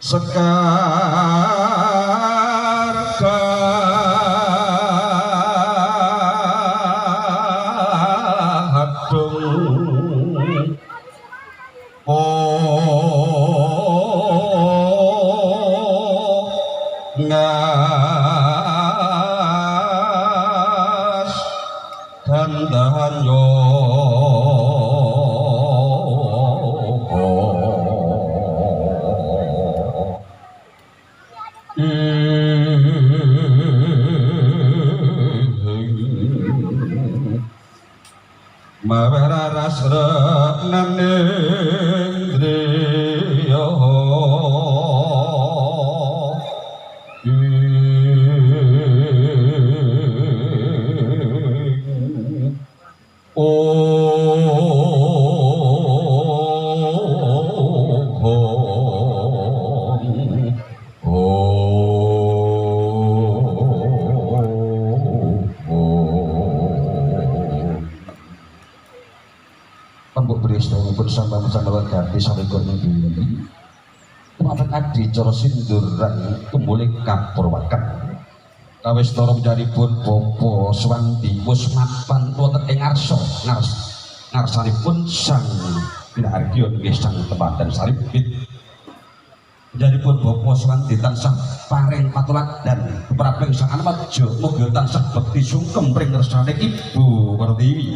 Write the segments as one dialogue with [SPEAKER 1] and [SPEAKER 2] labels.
[SPEAKER 1] Sekarga hadung ngas dandahan yo Mawararas renandriya ganti sampai ini kemarin adi coro sinduran kembali kapurwakan kawis toro menjaripun Bopo Swanti wis mapan wonten ing ngarsa ngarsanipun sang Pinargion nggih sang tepadan saripit menjaripun Bopo Swanti tansah paring patulan dan keprabeng sang Anwaja mugi tansah bekti sungkem pring ngersane Ibu Pertiwi.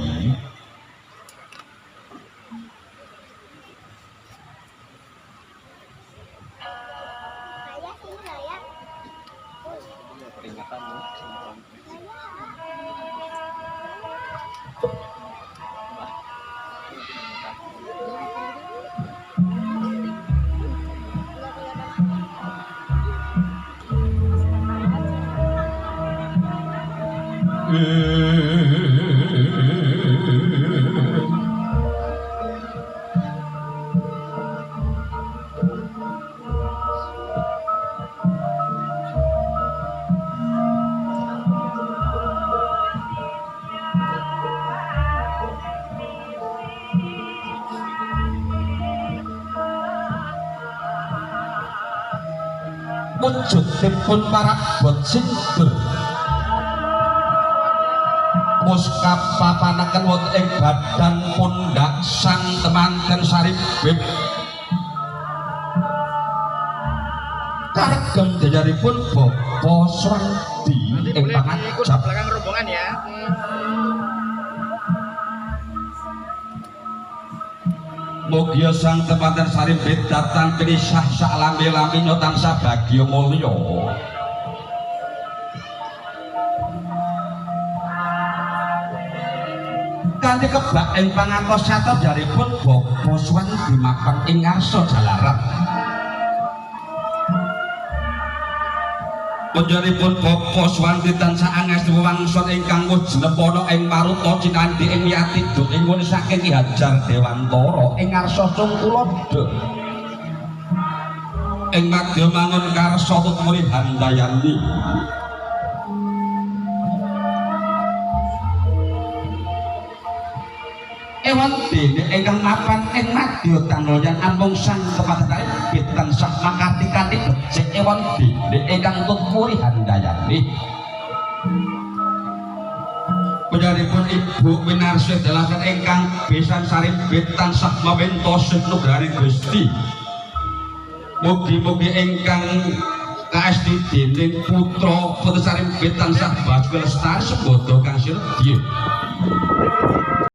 [SPEAKER 1] Wujudipun para bot sindur muskapapanaken wonten ing badan pundak sang temanten saripit kagem jajaripun Bopo Swanti ing pangajap
[SPEAKER 2] belakang rombongan ya.
[SPEAKER 1] Mugi sang temanten saripit datang pinisah salami-laminya tansah bagya mulya. Kanthi kebak ing pangantos sata jaripun Bopo Swanti mapan ing ngarsa jalaran. Panjenenganipun Bopo Swanti tansah angestu wangsul ingkang wujnepana ing maruta cinandhi ing yati duk ingun saking Ki Hajar Dewantara ing ngarsa Sungkulada. Ing madya mangun karsa tutmuri Handayani. Ewan dene ingkang mapan ing madya tanggulyan amung sang tepadan bitan sak makatikane becik ewan dene ingkang tutmuri Handayani. Panjenenganipun Ibu Winarsi dalasan ingkang besan saripit tansah mawentos nugrahing Gusti. Mugi-mugi ingkang kaesti dening putra putra saripit tansah baju lestari sebodo kang sinedya.